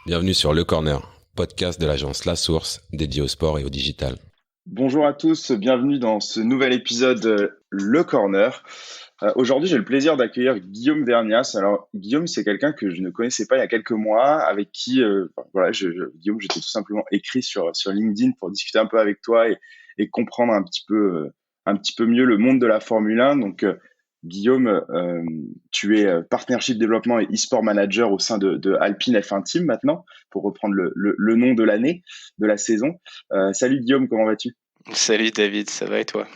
Bienvenue sur Le Corner, podcast de l'agence La Source dédié au sport et au digital. Bonjour à tous, bienvenue dans ce nouvel épisode Le Corner. Aujourd'hui, j'ai le plaisir d'accueillir Guillaume Vergnas. Alors, Guillaume, c'est quelqu'un que je ne connaissais pas il y a quelques mois, avec qui, Guillaume, j'étais tout simplement écrit sur LinkedIn pour discuter un peu avec toi et comprendre un petit peu mieux le monde de la Formule 1. Donc, Guillaume, tu es Partnership Développement et e-sport manager au sein de Alpine F1 Team maintenant, pour reprendre le nom de l'année, de la saison. Salut Guillaume, comment vas-tu? Salut David, ça va et toi?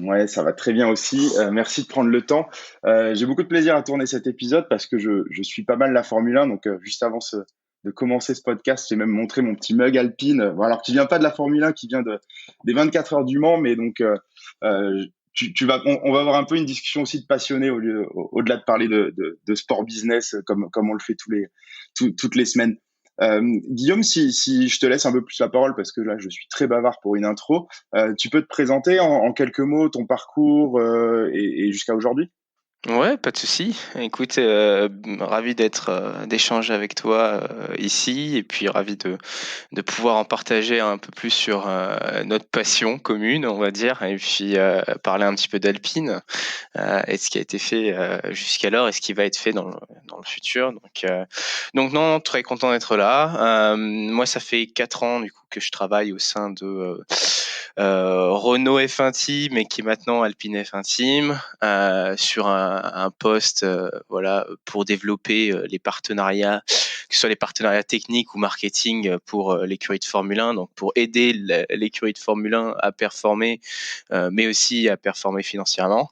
Ouais, ça va très bien aussi. Merci de prendre le temps. J'ai beaucoup de plaisir à tourner cet épisode parce que je suis pas mal la Formule 1. Donc, juste avant de commencer ce podcast, j'ai même montré mon petit mug Alpine. Bon, alors, qui vient pas de la Formule 1, qui vient des 24 heures du Mans. Mais donc, on va avoir un peu une discussion aussi de passionnés au-delà de parler de sport business comme on le fait toutes les semaines. Guillaume, si je te laisse un peu plus la parole parce que là, je suis très bavard pour une intro. Tu peux te présenter en quelques mots ton parcours et jusqu'à aujourd'hui? Ouais, pas de souci. Écoute, ravi d'échanger avec toi ici, et puis ravi de pouvoir en partager un peu plus sur notre passion commune, on va dire, et puis parler un petit peu d'Alpine et de ce qui a été fait jusqu'alors et ce qui va être fait dans le futur. Donc non, très content d'être là. Moi, ça fait 4 ans du coup que je travaille au sein de Renault F1 Team, et qui est maintenant Alpine F1 Team, sur un poste voilà, pour développer les partenariats, que ce soit les partenariats techniques ou marketing pour l'écurie de Formule 1, donc pour aider l'écurie de Formule 1 à performer, mais aussi à performer financièrement.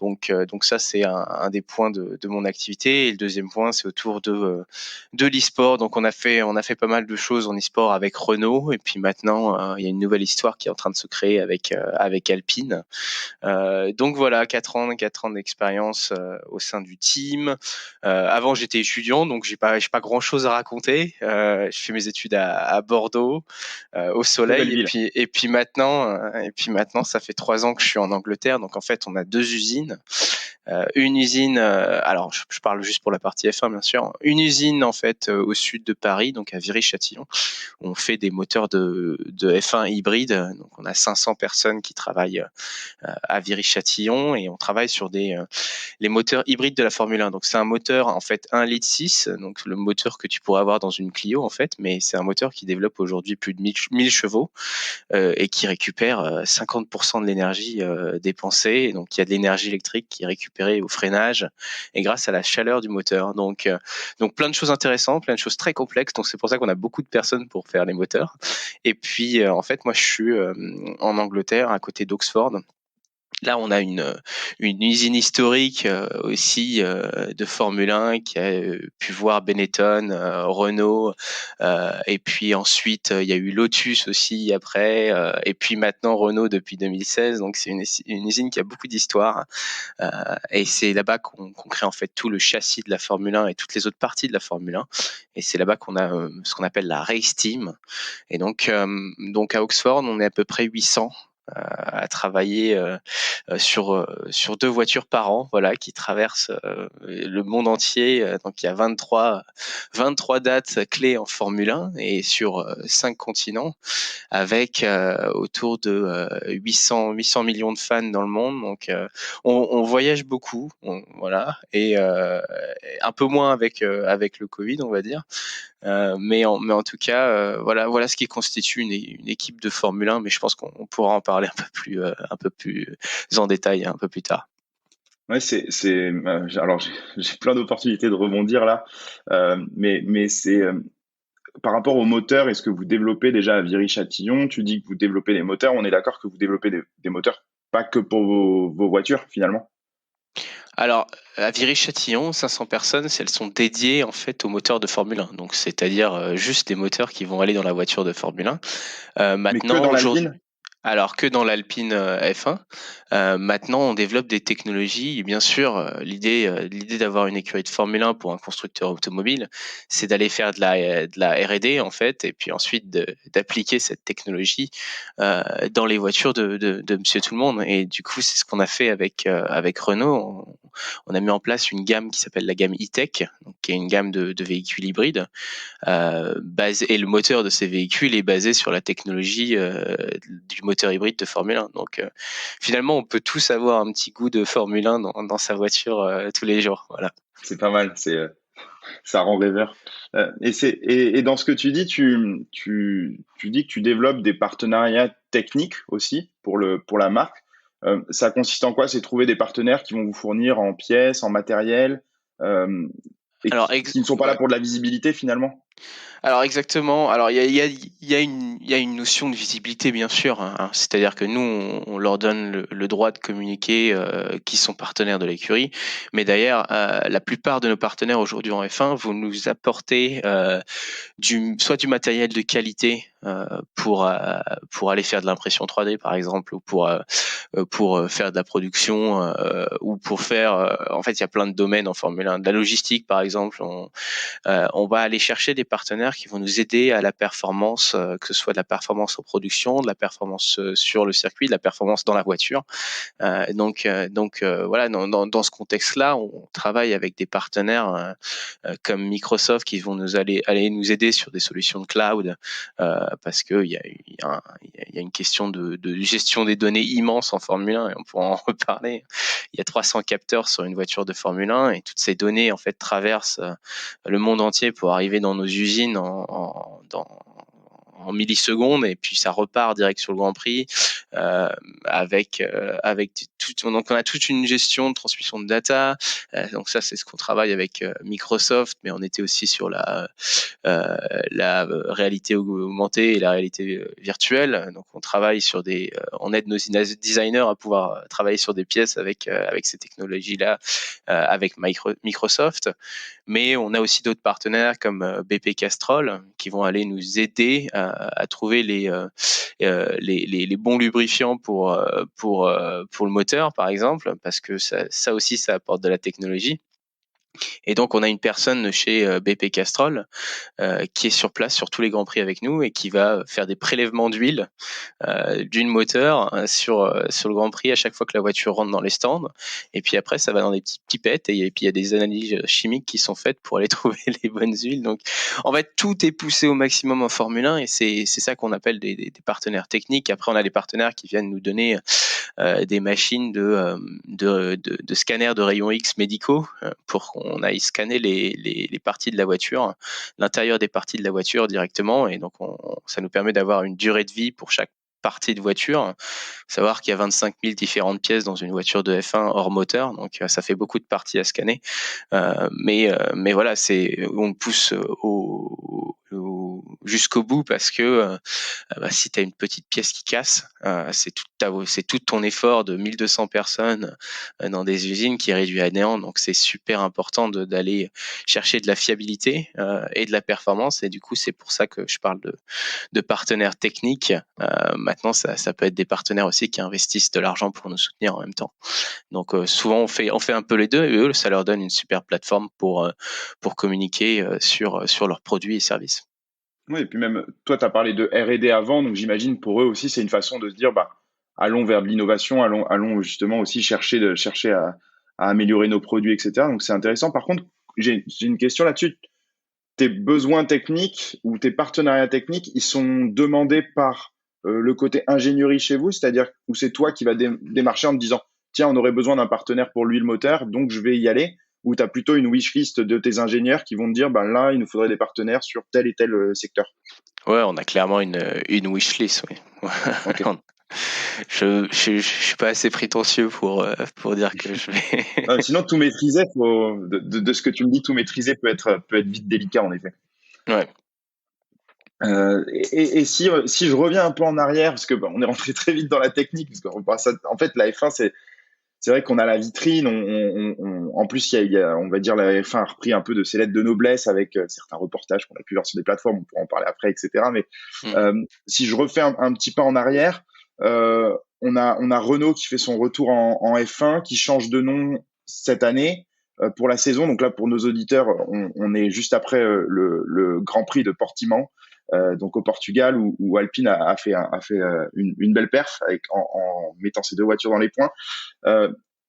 Donc ça, c'est un des points de mon activité. Et le deuxième point, c'est autour de l'e-sport. Donc on a fait pas mal de choses en e-sport avec Renault, et puis maintenant il y a une nouvelle histoire qui est en train de se créer avec Alpine. Donc voilà, 4 ans d'expérience au sein du team. Avant, j'étais étudiant, donc j'ai pas grand-chose à raconter. Je fais mes études à Bordeaux, au Très belle soleil, ville. et puis maintenant, ça fait 3 ans que je suis en Angleterre. Donc en fait, on a 2 usines. Une usine, alors je parle juste pour la partie F1 bien sûr. Une usine en fait au sud de Paris, donc à Viry-Châtillon. On fait des moteurs de F1 hybrides. Donc on a 500 personnes qui travaillent à Viry-Châtillon, et on travaille sur les moteurs hybrides de la Formule 1. Donc c'est un moteur en fait 1,6 litre, donc le moteur que tu pourrais avoir dans une Clio en fait, mais c'est un moteur qui développe aujourd'hui plus de 1000 chevaux et qui récupère 50% de l'énergie dépensée. Et donc il y a de l'énergie électrique qui est récupérée au freinage et grâce à la chaleur du moteur. Donc plein de choses intéressantes, plein de choses très complexes. Donc c'est pour ça qu'on a beaucoup de personnes pour faire les moteurs. Et puis en fait, moi je suis en Angleterre à côté d'Oxford. Là, on a une usine historique aussi de Formule 1 qui a pu voir Benetton, Renault, et puis ensuite il y a eu Lotus aussi après, et puis maintenant Renault depuis 2016. Donc c'est une usine qui a beaucoup d'histoire, et c'est là-bas qu'on crée en fait tout le châssis de la Formule 1 et toutes les autres parties de la Formule 1. Et c'est là-bas qu'on a ce qu'on appelle la Race Team. Et donc à Oxford, on est à peu près 800 à travailler sur 2 voitures par an, voilà, qui traversent le monde entier. Donc il y a 23 dates clés en Formule 1 et sur 5 continents, avec autour de 800 millions de fans dans le monde. Donc on voyage beaucoup, voilà, et un peu moins avec le Covid, on va dire. Mais en tout cas, voilà ce qui constitue une équipe de Formule 1, mais je pense qu'on pourra en parler un peu plus en détail un peu plus tard. Ouais, alors j'ai plein d'opportunités de rebondir là, mais c'est par rapport au moteur. Est-ce que vous développez déjà à Viry-Châtillon? Tu dis que vous développez des moteurs. On est d'accord que vous développez des moteurs pas que pour vos voitures finalement? Alors, à Viry-Châtillon, 500 personnes, elles sont dédiées en fait aux moteurs de Formule 1. Donc, c'est-à-dire juste des moteurs qui vont aller dans la voiture de Formule 1. Mais que Maintenant, dans aujourd'hui, l'Alpine? Alors que dans l'Alpine F1, maintenant on développe des technologies. Et bien sûr, l'idée d'avoir une écurie de Formule 1 pour un constructeur automobile, c'est d'aller faire de la R&D en fait, et puis ensuite d'appliquer cette technologie dans les voitures de Monsieur Tout le Monde. Et du coup, c'est ce qu'on a fait avec Renault. On a mis en place une gamme qui s'appelle la gamme E-Tech, donc qui est une gamme de véhicules hybrides et le moteur de ces véhicules est basé sur la technologie du moteur hybride de Formule 1. Donc finalement, on peut tous avoir un petit goût de Formule 1 dans sa voiture tous les jours. Voilà. C'est pas mal, ça rend rêveur. Et dans ce que tu dis, tu dis que tu développes des partenariats techniques aussi pour la marque. Ça consiste en quoi? C'est trouver des partenaires qui vont vous fournir en pièces, en matériel, euh, et Alors, qui ne sont pas là ouais. pour de la visibilité finalement. Alors exactement. Alors il y a une notion de visibilité bien sûr, hein. C'est-à-dire que nous on leur donne le droit de communiquer qui sont partenaires de l'écurie. Mais d'ailleurs la plupart de nos partenaires aujourd'hui en F1 vont nous apporter soit du matériel de qualité pour aller faire de l'impression 3D par exemple, ou pour faire de la production ou pour faire en fait il y a plein de domaines en Formule 1, de la logistique par exemple. On va aller chercher des partenaires qui vont nous aider à la performance, que ce soit de la performance en production, de la performance sur le circuit, de la performance dans la voiture. Voilà, dans ce contexte-là, on travaille avec des partenaires comme Microsoft qui vont aller nous aider sur des solutions de cloud parce qu'il y a une question de gestion des données immense en Formule 1 et on pourra en reparler. Il y a 300 capteurs sur une voiture de Formule 1 et toutes ces données en fait traversent le monde entier pour arriver dans nos usines en millisecondes et puis ça repart direct sur le Grand Prix avec tout. Donc on a toute une gestion de transmission de data. Donc ça c'est ce qu'on travaille avec Microsoft, mais on était aussi sur la réalité augmentée et la réalité virtuelle. Donc on travaille on aide nos designers à pouvoir travailler sur des pièces avec ces technologies-là, avec Microsoft. Mais on a aussi d'autres partenaires comme BP Castrol qui vont aller nous aider à trouver les bons lubrifiants pour le moteur, par exemple, parce que ça aussi, ça apporte de la technologie. Et donc, on a une personne chez BP Castrol qui est sur place sur tous les Grands Prix avec nous et qui va faire des prélèvements d'huile d'une moteur sur le Grand Prix à chaque fois que la voiture rentre dans les stands. Et puis après, ça va dans des petites pipettes et puis il y a des analyses chimiques qui sont faites pour aller trouver les bonnes huiles. Donc, en fait, tout est poussé au maximum en Formule 1 et c'est ça qu'on appelle des partenaires techniques. Après, on a des partenaires qui viennent nous donner des machines de scanners de rayons X médicaux pour qu'on aille scanner les parties de la voiture, l'intérieur des parties de la voiture directement. Et donc, ça nous permet d'avoir une durée de vie pour chaque partie de voiture. Savoir qu'il y a 25 000 différentes pièces dans une voiture de F1 hors moteur, donc ça fait beaucoup de parties à scanner. Mais voilà, on pousse jusqu'au bout parce que si tu as une petite pièce qui casse, c'est tout ton effort de 1200 personnes dans des usines qui est réduit à néant. Donc c'est super important d'aller chercher de la fiabilité et de la performance. Et du coup, c'est pour ça que je parle de partenaires techniques. Maintenant, ça peut être des partenaires aussi qui investissent de l'argent pour nous soutenir en même temps. Donc souvent, on fait un peu les deux et eux, ça leur donne une super plateforme pour communiquer sur leurs produits et services. Oui, et puis même, toi, tu as parlé de R&D avant, donc j'imagine pour eux aussi, c'est une façon de se dire, bah, allons vers de l'innovation, allons justement aussi chercher à améliorer nos produits, etc. Donc c'est intéressant. Par contre, j'ai une question là-dessus. Tes besoins techniques ou tes partenariats techniques, ils sont demandés par le côté ingénierie chez vous, c'est-à-dire où c'est toi qui vas démarcher en te disant, tiens, on aurait besoin d'un partenaire pour l'huile moteur, donc je vais y aller, ou tu as plutôt une wishlist de tes ingénieurs qui vont te dire, ben là, il nous faudrait des partenaires sur tel et tel secteur. Ouais, on a clairement une wishlist, oui. Ok. Je suis pas assez prétentieux pour dire que je vais. Sinon, tout maîtriser, de ce que tu me dis, tout maîtriser peut être vite délicat, en effet. Ouais. Et si je reviens un peu en arrière, parce que on est rentré très vite dans la technique, parce en fait, la F1, c'est vrai qu'on a la vitrine. En plus, on va dire, la F1 a repris un peu de ses lettres de noblesse avec certains reportages qu'on a pu voir sur des plateformes. On pourra en parler après, etc. Mais si je refais un petit pas en arrière, On a Renault qui fait son retour en F1, qui change de nom cette année pour la saison. Donc là, pour nos auditeurs, on est juste après le Grand Prix de Portimão, donc au Portugal, où Alpine a fait une belle perf en mettant ses deux voitures dans les points.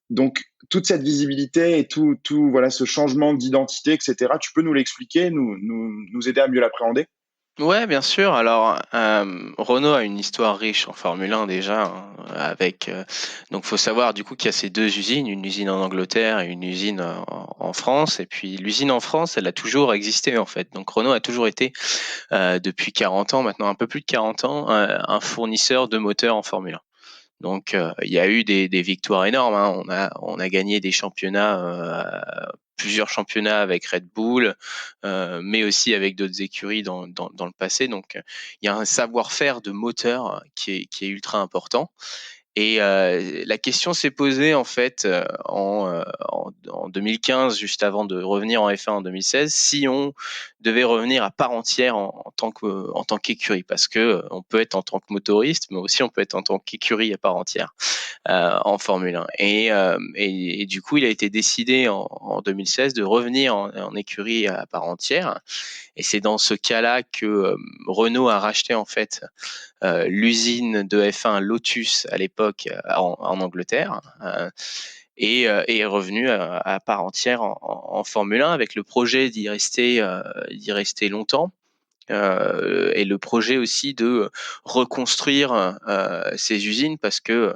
Donc toute cette visibilité et tout voilà, ce changement d'identité, etc. Tu peux nous l'expliquer, nous aider à mieux l'appréhender? Ouais, bien sûr. Alors, Renault a une histoire riche en Formule 1 déjà, hein, donc faut savoir du coup qu'il y a ces 2 usines, une usine en Angleterre et une usine en France. Et puis l'usine en France, elle a toujours existé en fait. Donc Renault a toujours été, depuis 40 ans maintenant, un peu plus de 40 ans, un fournisseur de moteurs en Formule 1. Donc, il y a eu des victoires énormes, hein. On a gagné des championnats, plusieurs championnats avec Red Bull, mais aussi avec d'autres écuries dans le passé. Donc, il y a un savoir-faire de moteur qui est ultra important. Et la question s'est posée en fait en 2015, juste avant de revenir en F1 en 2016, si on devait revenir à part entière en tant qu'écurie, parce que on peut être en tant que motoriste, mais aussi on peut être en tant qu'écurie à part entière en Formule 1. Et du coup, il a été décidé en 2016 de revenir en écurie à part entière. Et c'est dans ce cas-là que Renault a racheté en fait l'usine de F1 Lotus à l'époque en Angleterre, et est revenu à part entière en Formule 1 avec le projet d'y rester longtemps. Et le projet aussi de reconstruire ces usines, parce que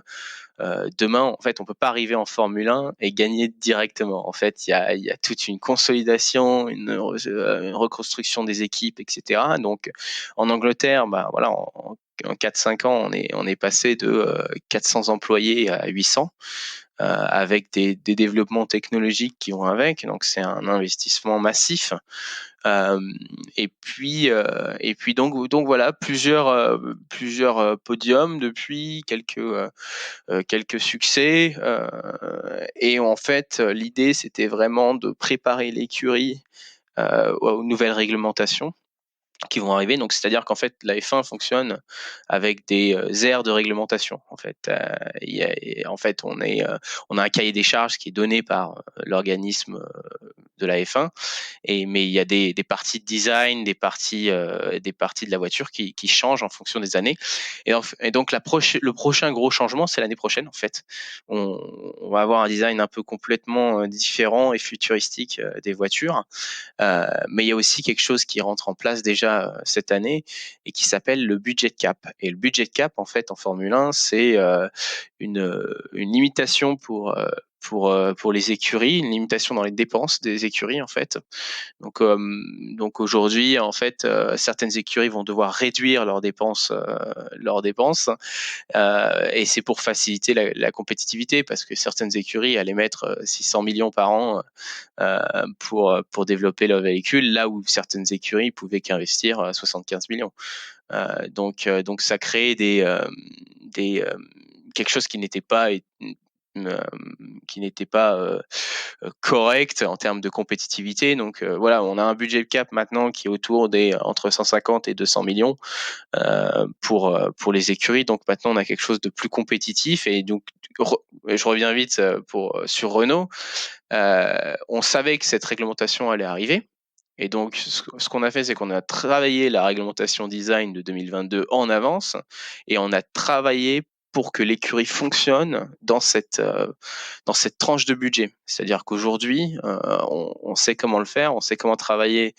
demain, en fait, on peut pas arriver en Formule 1 et gagner directement. En fait, il y a toute une consolidation, une reconstruction des équipes, etc. Donc, en Angleterre, bah voilà, en 4-5 ans, on est passé de 400 employés à 800. Avec des développements technologiques qui vont avec, donc c'est un investissement massif. Euh, et puis donc voilà, plusieurs podiums depuis, quelques succès, et en fait l'idée c'était vraiment de préparer l'écurie aux nouvelles réglementations qui vont arriver. Donc, c'est-à-dire qu'en fait, la F1 fonctionne avec des aires de réglementation. En fait, on a un cahier des charges qui est donné par l'organisme de la F1, mais il y a des parties de design, des parties de la voiture qui changent en fonction des années. Et donc, le prochain gros changement, c'est l'année prochaine, en fait. On va avoir un design un peu complètement différent et futuristique des voitures. Mais il y a aussi quelque chose qui rentre en place déjà cette année et qui s'appelle le budget cap. Et le budget cap, en fait, en Formule 1, c'est une limitation pour les écuries, une limitation dans les dépenses des écuries, en fait. Donc aujourd'hui, en fait, certaines écuries vont devoir réduire leurs dépenses, et c'est pour faciliter la compétitivité, parce que certaines écuries allaient mettre 600 millions par an pour développer leur véhicule, là où certaines écuries pouvaient qu'investir 75 millions. Donc ça crée quelque chose qui n'était pas correct en termes de compétitivité. Donc voilà, on a un budget cap maintenant qui est autour des entre 150 et 200 millions pour les écuries. Donc maintenant, on a quelque chose de plus compétitif. Et donc, je reviens vite sur Renault. On savait que cette réglementation allait arriver. Et donc, ce qu'on a fait, c'est qu'on a travaillé la réglementation design de 2022 en avance, et on a travaillé pour que l'écurie fonctionne dans cette tranche de budget. C'est-à-dire qu'aujourd'hui, on sait comment le faire, on sait comment travailler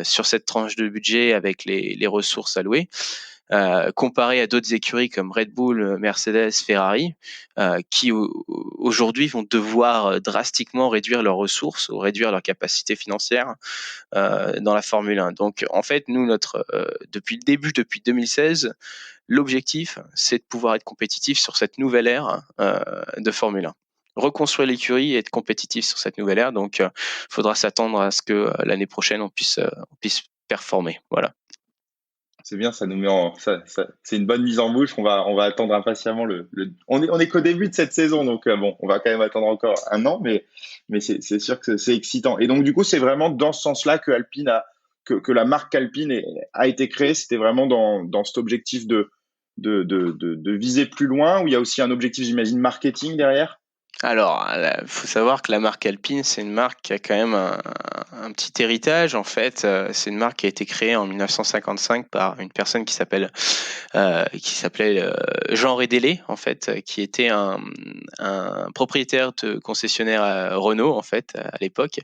sur cette tranche de budget avec les ressources allouées. Comparé à d'autres écuries comme Red Bull, Mercedes, Ferrari, qui aujourd'hui vont devoir drastiquement réduire leurs ressources ou réduire leur capacité financière dans la Formule 1. Donc en fait, nous, depuis le début, depuis 2016, l'objectif, c'est de pouvoir être compétitif sur cette nouvelle ère de Formule 1. Reconstruire l'écurie et être compétitif sur cette nouvelle ère. Donc, il faudra s'attendre à ce que l'année prochaine, on puisse performer. Voilà. C'est bien, ça nous met c'est une bonne mise en bouche. On va attendre impatiemment on est qu'au début de cette saison, donc bon, on va quand même attendre encore un an, mais c'est sûr que c'est excitant. Et donc, du coup, c'est vraiment dans ce sens-là que que la marque Alpine a été créée. C'était vraiment dans cet objectif de viser plus loin, ou il y a aussi un objectif, j'imagine, marketing derrière? Alors, il faut savoir que la marque Alpine, c'est une marque qui a quand même un petit héritage. En fait, c'est une marque qui a été créée en 1955 par une personne qui s'appelait Jean Rédélé, en fait, qui était un propriétaire de concessionnaire Renault, en fait, à l'époque,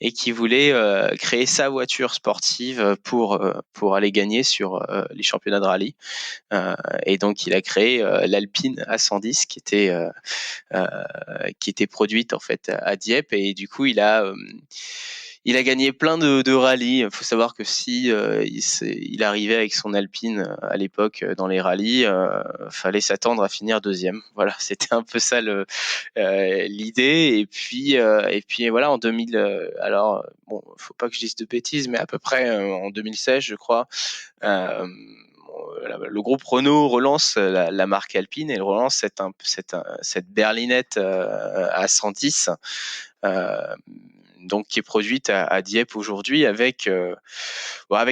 et qui voulait créer sa voiture sportive pour aller gagner sur les championnats de rallye. Et donc, il a créé l'Alpine A110, euh, qui était produite en fait à Dieppe, et du coup il a gagné plein de rallyes. Il faut savoir que si il arrivait avec son Alpine à l'époque dans les rallyes, fallait s'attendre à finir deuxième. Voilà, c'était un peu ça l'idée. Et puis voilà, en 2000, alors bon, faut pas que je dise de bêtises, mais à peu près en 2016, je crois. Euh, le groupe Renault relance la marque Alpine, et relance cette berlinette à 110, euh, donc qui est produite à Dieppe aujourd'hui avec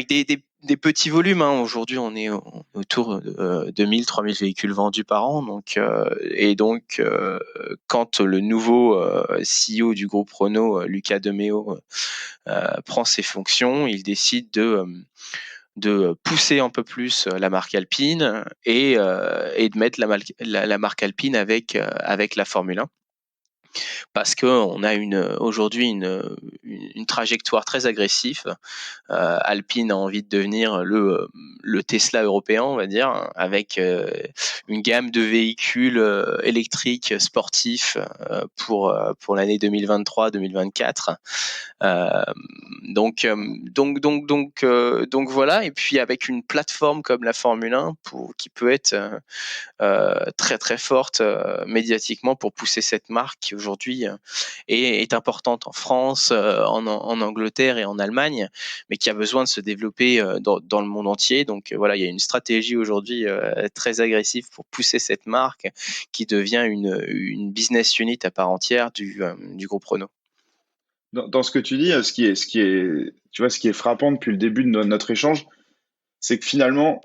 des petits volumes. Hein. Aujourd'hui, on est autour de 2000-3000 véhicules vendus par an. Donc, quand le nouveau CEO du groupe Renault, Luca De Meo, prend ses fonctions, il décide de pousser un peu plus la marque Alpine et de mettre la marque Alpine avec la Formule 1, parce qu'on a aujourd'hui une trajectoire très agressive. Alpine a envie de devenir le Tesla européen, on va dire, avec une gamme de véhicules électriques sportifs pour l'année 2023-2024. Euh, donc voilà, et puis avec une plateforme comme la Formule 1 qui peut être très très forte médiatiquement pour pousser cette marque qui aujourd'hui est importante en France, en Angleterre et en Allemagne, mais qui a besoin de se développer dans le monde entier. Donc voilà, il y a une stratégie aujourd'hui très agressive pour pousser cette marque qui devient une business unit à part entière du groupe Renault. Dans ce que tu dis, tu vois, ce qui est frappant depuis le début de notre échange, c'est que finalement,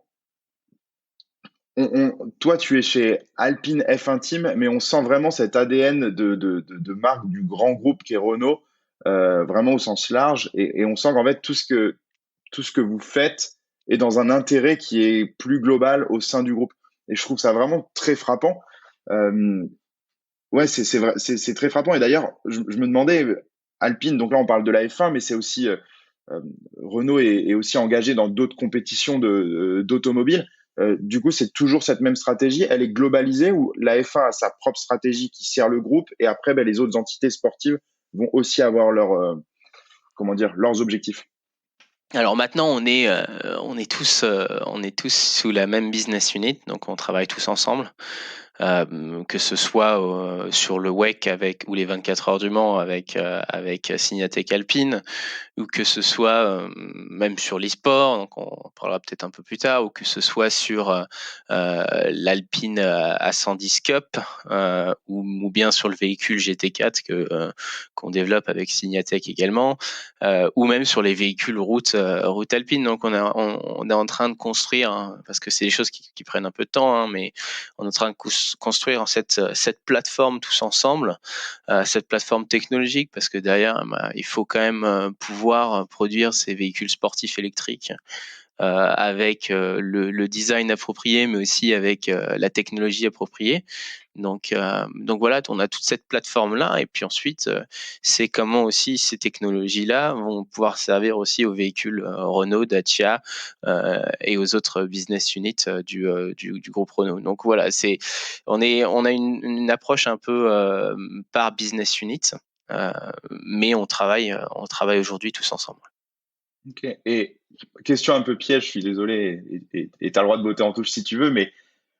toi, tu es chez Alpine F1 Team, mais on sent vraiment cet ADN de marque du grand groupe qui est Renault, vraiment au sens large, et on sent qu'en fait tout ce que vous faites est dans un intérêt qui est plus global au sein du groupe. Et je trouve ça vraiment très frappant. Euh, ouais, c'est vrai, c'est très frappant. Et d'ailleurs, je me demandais, Alpine, donc là on parle de la F1, mais c'est aussi euh, Renault est aussi engagé dans d'autres compétitions d'automobile. Du coup, c'est toujours cette même stratégie. Elle est globalisée, ou la F1 a sa propre stratégie qui sert le groupe, et après, ben, les autres entités sportives vont aussi avoir comment dire, leurs objectifs. Alors maintenant, on est tous sous la même business unit, donc on travaille tous ensemble. Que ce soit sur le WEC ou les 24 heures du Mans avec Signatech Alpine, ou que ce soit même sur l'e-sport, donc on en parlera peut-être un peu plus tard, ou que ce soit sur l'Alpine A110 Cup, ou bien sur le véhicule GT4 qu'on développe avec Signatech également, ou même sur les véhicules route Alpine. Donc on est en train de construire, hein, parce que c'est des choses qui prennent un peu de temps, hein, mais on est en train de construire cette plateforme tous ensemble, cette plateforme technologique, parce que derrière, il faut quand même pouvoir produire ces véhicules sportifs électriques avec le design approprié, mais aussi avec la technologie appropriée. Donc voilà, on a toute cette plateforme-là, et puis ensuite, c'est comment aussi ces technologies-là vont pouvoir servir aussi aux véhicules Renault, Dacia et aux autres business units du groupe Renault. Donc voilà, on a une approche un peu par business unit, euh, mais on travaille aujourd'hui tous ensemble. Ok. Et question un peu piège, je suis désolé, et tu as le droit de botter en touche si tu veux, mais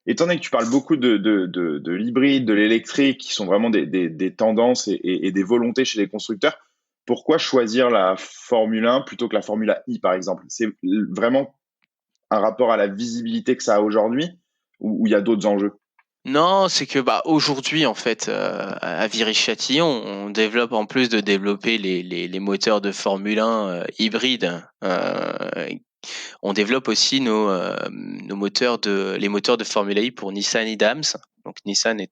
étant donné que tu parles beaucoup de l'hybride, de l'électrique, qui sont vraiment des tendances et des volontés chez les constructeurs, pourquoi choisir la Formule 1 plutôt que la Formule I, par exemple? C'est vraiment un rapport à la visibilité que ça a aujourd'hui, ou il y a d'autres enjeux? Non, c'est que aujourd'hui en fait à Viry-Châtillon, on développe en plus de développer les moteurs de Formule 1 hybrides. On développe aussi nos moteurs les moteurs de Formule I pour Nissan et Dams. Donc Nissan il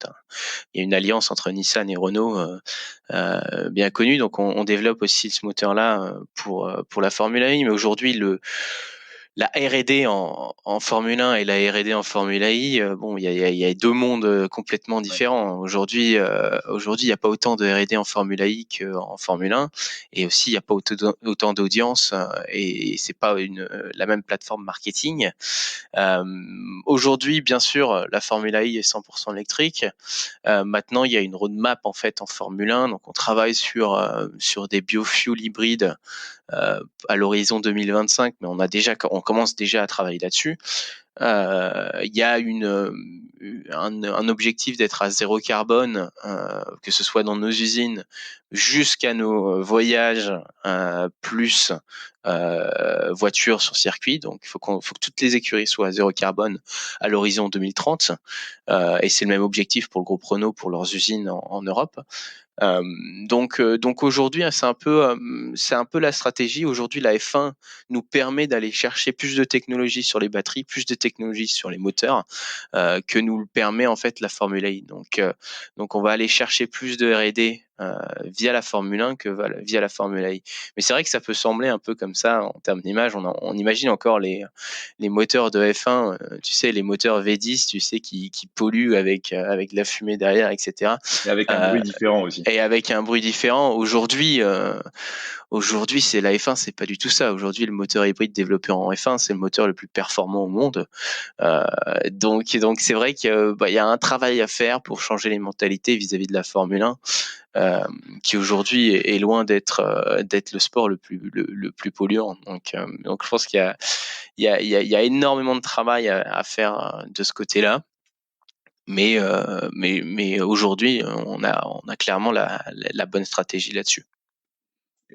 y a une alliance entre Nissan et Renault bien connue. Donc on développe aussi ce moteur-là pour la Formule 1. Mais aujourd'hui la R&D en Formule 1 et la R&D en Formule I, bon, il y a deux mondes complètement différents. Aujourd'hui, il n'y a pas autant de R&D en Formule I qu'en Formule 1, et aussi il n'y a pas autant d'audience, et c'est pas la même plateforme marketing. Aujourd'hui, bien sûr, la Formule I est 100% électrique. Maintenant, il y a une roadmap en fait en Formule 1, donc on travaille sur des biofuels hybrides à l'horizon 2025, mais on commence déjà à travailler là-dessus. Il y a un objectif d'être à zéro carbone, que ce soit dans nos usines jusqu'à nos voyages, plus voitures sur circuit. Donc, il faut que toutes les écuries soient à zéro carbone à l'horizon 2030. Et c'est le même objectif pour le groupe Renault pour leurs usines en Europe. Donc aujourd'hui, c'est un peu la stratégie. Aujourd'hui, la F1 nous permet d'aller chercher plus de technologies sur les batteries, plus de technologies sur les moteurs, que nous le permet en fait la Formule 1. Donc on va aller chercher plus de R&D via la Formule 1 que via la Formule 1. Mais c'est vrai que ça peut sembler un peu comme ça en termes d'image. On imagine encore les moteurs de F1, tu sais, les moteurs V10, tu sais, qui polluent avec de la fumée derrière, etc. Et avec un bruit différent aussi. Et avec un bruit différent. Aujourd'hui, c'est la F1, c'est pas du tout ça. Aujourd'hui, le moteur hybride développé en F1, c'est le moteur le plus performant au monde. Donc c'est vrai qu'il y a un travail à faire pour changer les mentalités vis-à-vis de la Formule 1, qui aujourd'hui est loin d'être le sport le plus polluant. Donc je pense qu'il y a énormément de travail à faire de ce côté-là. Mais aujourd'hui, on a clairement la bonne stratégie là-dessus.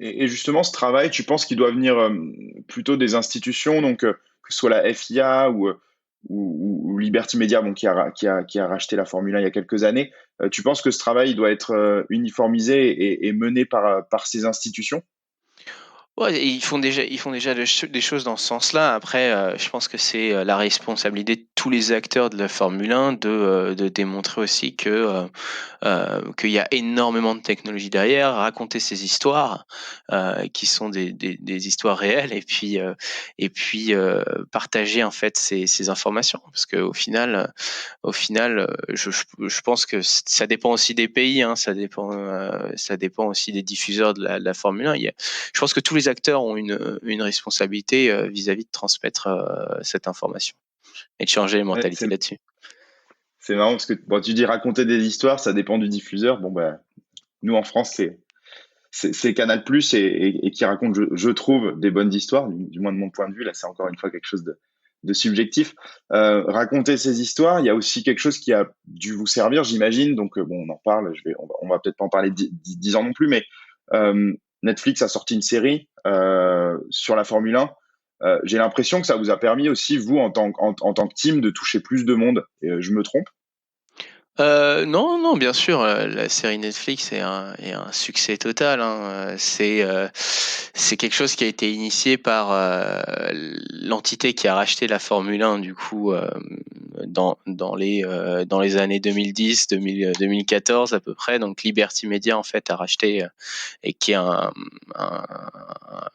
Et justement, ce travail, tu penses qu'il doit venir plutôt des institutions, donc que ce soit la FIA ou Liberty Media, bon, qui a racheté la Formule 1 il y a quelques années. Tu penses que ce travail il doit être uniformisé et mené par ces institutions? Ouais, ils font déjà des choses dans ce sens-là. Après, je pense que c'est la responsabilité de tous les acteurs de la Formule 1 de démontrer aussi qu'il y a énormément de technologie derrière, raconter ces histoires qui sont des histoires réelles, et puis partager en fait ces informations, parce que au final, je pense que ça dépend aussi des pays, hein, ça dépend aussi des diffuseurs de la Formule 1. Je pense que tous les acteurs ont une responsabilité vis-à-vis de transmettre cette information et de changer les Ouais, mentalités là-dessus. c'est marrant parce que bon, tu dis raconter des histoires, ça dépend du diffuseur. Bon, bah, nous en France, c'est Canal Plus et qui raconte, je trouve, des bonnes histoires, du moins de mon point de vue. Là, c'est encore une fois quelque chose de subjectif. Raconter ces histoires, il y a aussi quelque chose qui a dû vous servir, j'imagine. Donc, bon, on en parle. On va peut-être pas en parler 10 ans non plus, mais Netflix a sorti une série sur la Formule 1. J'ai l'impression que ça vous a permis aussi, vous, en tant que team, de toucher plus de monde. Je me trompe? Non, non, bien sûr, la série Netflix est un succès total, hein. C'est quelque chose qui a été initié par l'entité qui a racheté la Formule 1, du coup, dans les années 2010, 2014 à peu près. Donc Liberty Media en fait a racheté, et qui est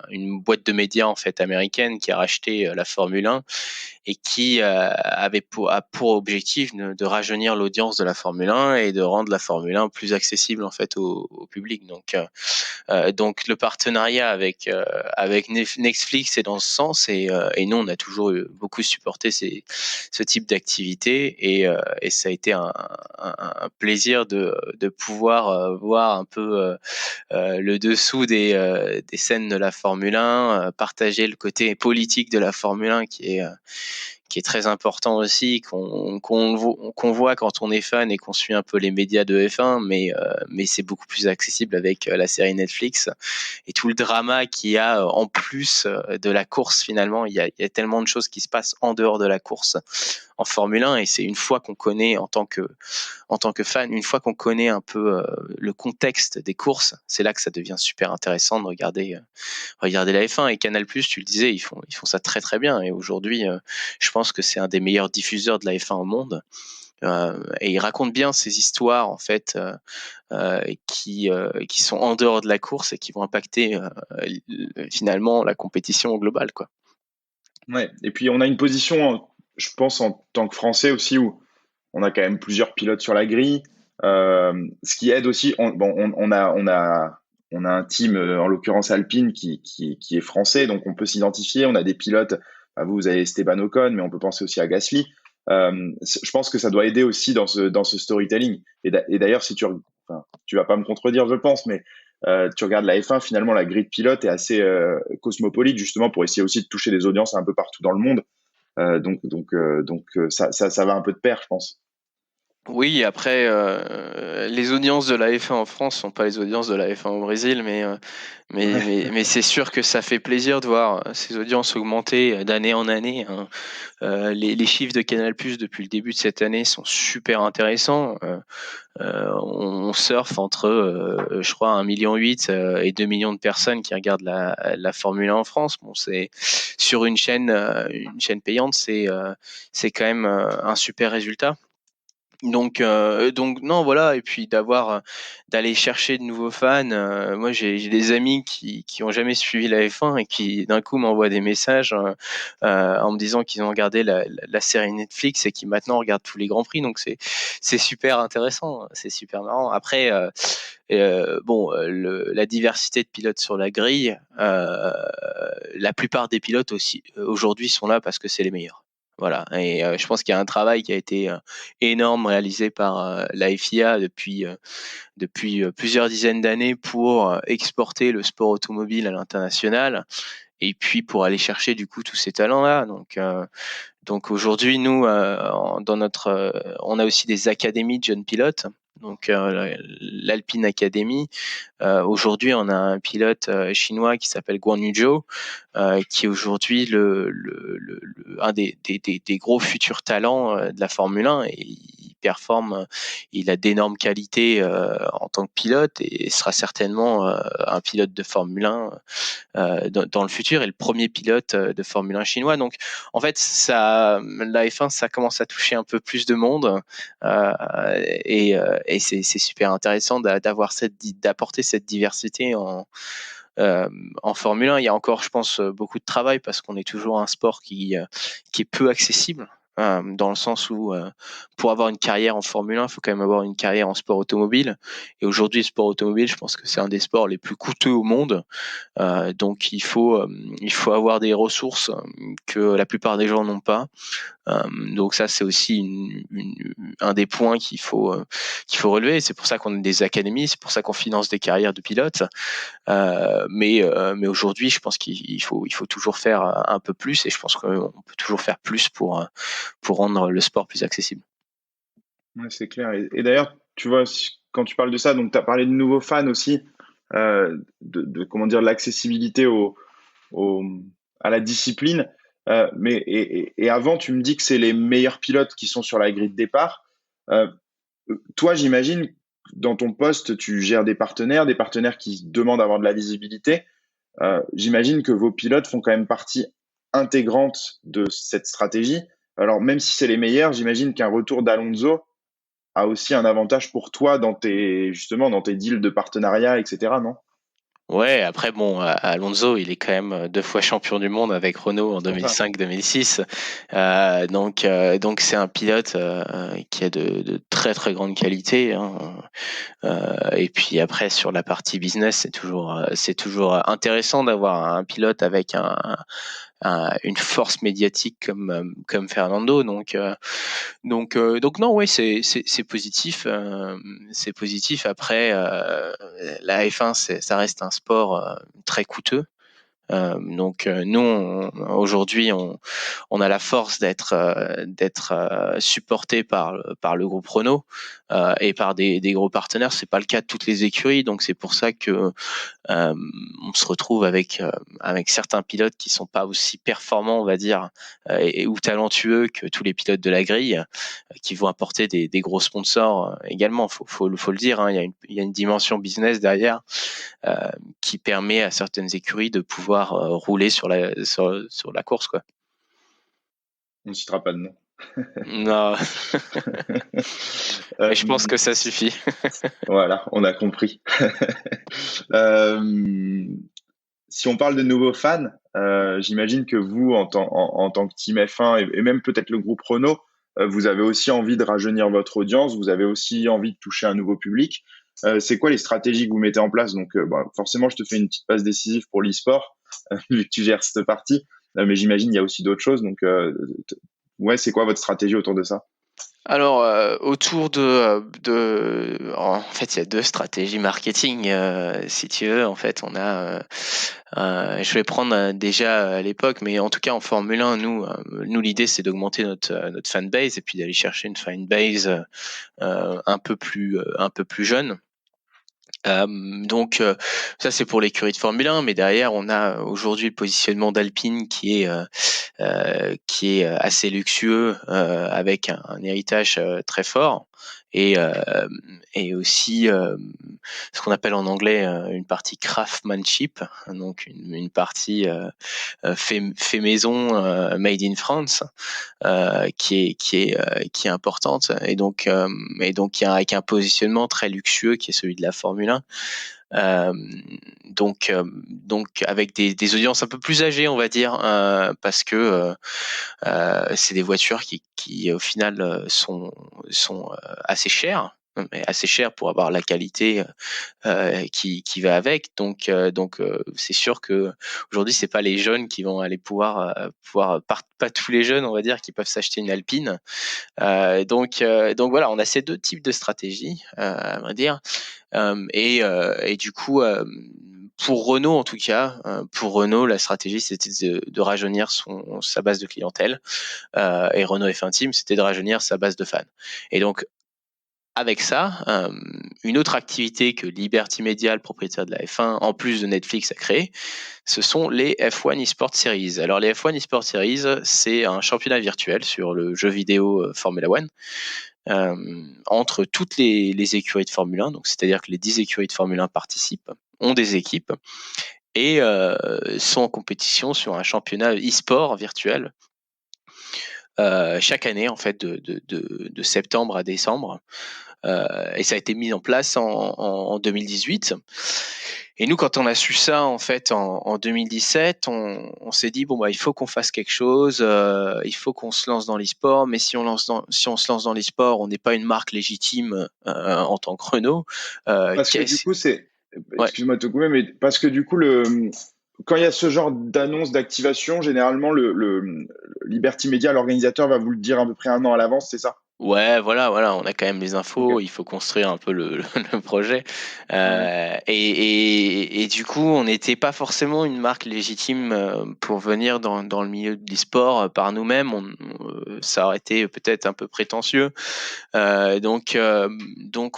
une boîte de médias en fait américaine qui a racheté la Formule 1, et qui a pour objectif de rajeunir l'audience de la Formule 1 et de rendre la Formule 1 plus accessible en fait au public. Donc le partenariat avec Netflix est dans ce sens, et nous on a toujours beaucoup supporté ce type d'activité, et ça a été un plaisir de pouvoir voir un peu le dessous des scènes de la Formule 1, partager le côté politique de la Formule 1 qui est très important aussi, qu'on voit quand on est fan et qu'on suit un peu les médias de F1, mais c'est beaucoup plus accessible avec la série Netflix et tout le drama qu'il y a en plus de la course finalement. Il y a tellement de choses qui se passent en dehors de la course en Formule 1 et c'est une fois qu'on connaît en tant que fan, une fois qu'on connaît un peu le contexte des courses, c'est là que ça devient super intéressant de regarder la F1 et Canal+, tu le disais, ils font ça très très bien et aujourd'hui, je pense que c'est un des meilleurs diffuseurs de la F1 au monde. Et ils racontent bien ces histoires en fait qui sont en dehors de la course et qui vont impacter finalement la compétition globale, quoi. Ouais. Et puis on a une position, je pense, en tant que Français aussi, où on a quand même plusieurs pilotes sur la grille. Ce qui aide aussi, on a un team, en l'occurrence Alpine, qui est français, donc on peut s'identifier. On a des pilotes, vous avez Esteban Ocon, mais on peut penser aussi à Gasly. Je pense que ça doit aider aussi dans ce storytelling. Et d'ailleurs, tu vas pas me contredire, je pense, mais tu regardes la F1, finalement, la grille de pilote est assez cosmopolite, justement, pour essayer aussi de toucher des audiences un peu partout dans le monde. Ça va un peu de pair, je pense. Oui, après, les audiences de la F1 en France sont pas les audiences de la F1 au Brésil, mais c'est sûr que ça fait plaisir de voir ces audiences augmenter d'année en année, hein. Les chiffres de Canal+ depuis le début de cette année sont super intéressants. On surfe entre, je crois, 1,8 million et 2 millions de personnes qui regardent la Formule 1 en France. Bon, c'est sur une chaîne payante, c'est quand même un super résultat. Donc non, voilà, et puis d'aller chercher de nouveaux fans. Moi, j'ai des amis qui ont jamais suivi la F1 et qui d'un coup m'envoient des messages en me disant qu'ils ont regardé la série Netflix et qui maintenant regardent tous les grands prix. Donc c'est super intéressant, c'est super marrant. Après, bon, la diversité de pilotes sur la grille, la plupart des pilotes aussi aujourd'hui sont là parce que c'est les meilleurs. Voilà, et je pense qu'il y a un travail qui a été énorme réalisé par la FIA depuis plusieurs dizaines d'années pour exporter le sport automobile à l'international et puis pour aller chercher du coup tous ces talents-là. Donc aujourd'hui, nous, on a aussi des académies de jeunes pilotes. Donc l'Alpine Academy. Aujourd'hui, on a un pilote chinois qui s'appelle Guan Yu Zhou, qui est aujourd'hui un des gros futurs talents de la Formule 1 et il performe, il a d'énormes qualités en tant que pilote et sera certainement un pilote de Formule 1 dans le futur et le premier pilote de Formule 1 chinois. Donc en fait, la F1, ça commence à toucher un peu plus de monde et c'est super intéressant d'apporter cette diversité en Formule 1. Il y a encore, je pense, beaucoup de travail parce qu'on est toujours un sport qui est peu accessible. Dans le sens où pour avoir une carrière en Formule 1, il faut quand même avoir une carrière en sport automobile. Et aujourd'hui, le sport automobile, je pense que c'est un des sports les plus coûteux au monde. Donc il faut avoir des ressources que la plupart des gens n'ont pas. Donc ça, c'est aussi un des points qu'il faut relever. C'est pour ça qu'on a des académies, c'est pour ça qu'on finance des carrières de pilotes. Mais aujourd'hui, je pense qu'il faut toujours faire un peu plus et je pense qu'on peut toujours faire plus pour rendre le sport plus accessible. Ouais, c'est clair. Et d'ailleurs, tu vois, quand tu parles de ça, donc tu as parlé de nouveaux fans aussi, comment dire, l'accessibilité au- à la discipline. Et avant, tu me dis que c'est les meilleurs pilotes qui sont sur la grille de départ. Euh, Toi, j'imagine, dans ton poste, tu gères des partenaires qui demandent d'avoir de la visibilité. J'imagine que vos pilotes font quand même partie intégrante de cette stratégie. Alors, même si c'est les meilleurs, j'imagine qu'un retour d'Alonso a aussi un avantage pour toi justement, dans tes deals de partenariat, etc., non? Ouais, après bon, Alonso, il est quand même 2 fois champion du monde avec Renault en C'est pour ça. 2005-2006. Donc c'est un pilote qui a de très très grandes qualités, hein. Et puis après sur la partie business, c'est toujours intéressant d'avoir un pilote avec une force médiatique comme Fernando. Donc non, ouais, c'est positif. C'est positif. Après, la F1, ça reste un sport très coûteux. Donc nous, aujourd'hui, on a la force d'être supporté par le groupe Renault et par des gros partenaires. C'est pas le cas de toutes les écuries, donc c'est pour ça que on se retrouve avec certains pilotes qui sont pas aussi performants, on va dire, ou talentueux que tous les pilotes de la grille, qui vont apporter des gros sponsors également. Faut le dire, hein, il y a une dimension business derrière qui permet à certaines écuries de pouvoir rouler sur la course, quoi. On ne citera pas de nom. Non. Mais je pense que ça suffit. Voilà, on a compris. Si on parle de nouveaux fans, j'imagine que vous, en tant que Team F1 et même peut-être le groupe Renault, vous avez aussi envie de rajeunir votre audience, vous avez aussi envie de toucher un nouveau public. C'est quoi les stratégies que vous mettez en place? Donc, forcément, je te fais une petite passe décisive pour l'e-sport, vu que tu gères cette partie. Mais j'imagine il y a aussi d'autres choses. Donc, ouais, c'est quoi votre stratégie autour de ça? Alors, autour en fait, il y a deux stratégies marketing, si tu veux. En fait, on a, je vais prendre déjà à l'époque, mais en tout cas en Formule 1, nous l'idée c'est d'augmenter notre fanbase et puis d'aller chercher une fanbase un peu plus jeune. Donc ça c'est pour l'écurie de Formule 1, mais derrière on a aujourd'hui le positionnement d'Alpine qui est assez luxueux avec un héritage très fort et aussi ce qu'on appelle en anglais une partie craftsmanship, donc une partie fait maison, made in France, qui est importante avec un positionnement très luxueux qui est celui de la Formule 1. Donc avec des audiences un peu plus âgées, on va dire, parce que c'est des voitures qui au final sont assez chères, mais assez chères pour avoir la qualité qui va avec. Donc c'est sûr que aujourd'hui c'est pas les jeunes qui vont aller pouvoir pas tous les jeunes, on va dire, qui peuvent s'acheter une Alpine. Donc voilà, on a ces deux types de stratégies, à vrai dire. Et du coup, pour Renault en tout cas, la stratégie c'était de rajeunir sa base de clientèle, et Renault F1 Team c'était de rajeunir sa base de fans. Et donc avec ça, une autre activité que Liberty Media, le propriétaire de la F1, en plus de Netflix, a créé, ce sont les F1 eSport Series. Alors les F1 eSport Series, c'est un championnat virtuel sur le jeu vidéo Formula One, entre toutes les écuries de Formule 1. Donc c'est-à-dire que les 10 écuries de Formule 1 participent, ont des équipes et sont en compétition sur un championnat e-sport virtuel chaque année, en fait, de septembre à décembre. Et ça a été mis en place en 2018. Et nous, quand on a su ça en fait en 2017, on s'est dit bon bah il faut qu'on fasse quelque chose, il faut qu'on se lance dans l'e-sport. Mais si on se lance dans l'e-sport, on n'est pas une marque légitime en tant que Renault. Parce que du coup, Ouais. excuse-moi de te couper, mais parce que du coup, quand il y a ce genre d'annonce d'activation, généralement, le Liberty Media, l'organisateur, va vous le dire à peu près un an à l'avance, c'est ça? Ouais, voilà, on a quand même les infos. Ok. Il faut construire un peu le projet, Ouais. et du coup, on n'était pas forcément une marque légitime pour venir dans le milieu de l'e-sport par nous-mêmes. Ça aurait été peut-être un peu prétentieux. Donc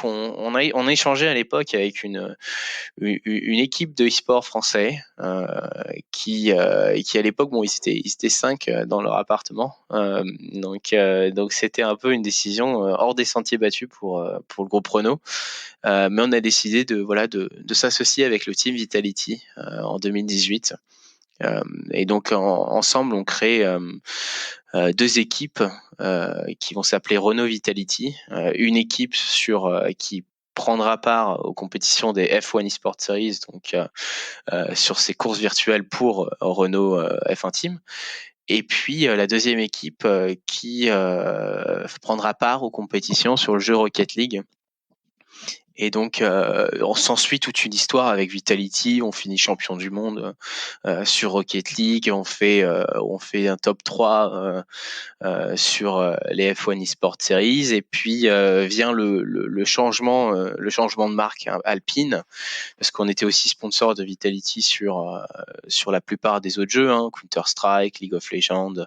on a échangé à l'époque avec une équipe de e-sport français qui à l'époque, bon, ils étaient 5 dans leur appartement. Donc c'était un peu une décision hors des sentiers battus pour le groupe Renault. Mais on a décidé de s'associer avec le team Vitality en 2018. Et donc ensemble, on crée deux équipes qui vont s'appeler Renault Vitality. Une équipe qui prendra part aux compétitions des F1 eSport Series, donc sur ces courses virtuelles pour Renault F1 Team. Et puis la deuxième équipe qui prendra part aux compétitions sur le jeu Rocket League Et donc, on s'ensuit toute une histoire avec Vitality. On finit champion du monde sur Rocket League. On fait un top 3 sur les F1 eSport Series. Et puis vient le changement de marque, hein, Alpine, parce qu'on était aussi sponsor de Vitality sur la plupart des autres jeux, hein, Counter-Strike, League of Legends,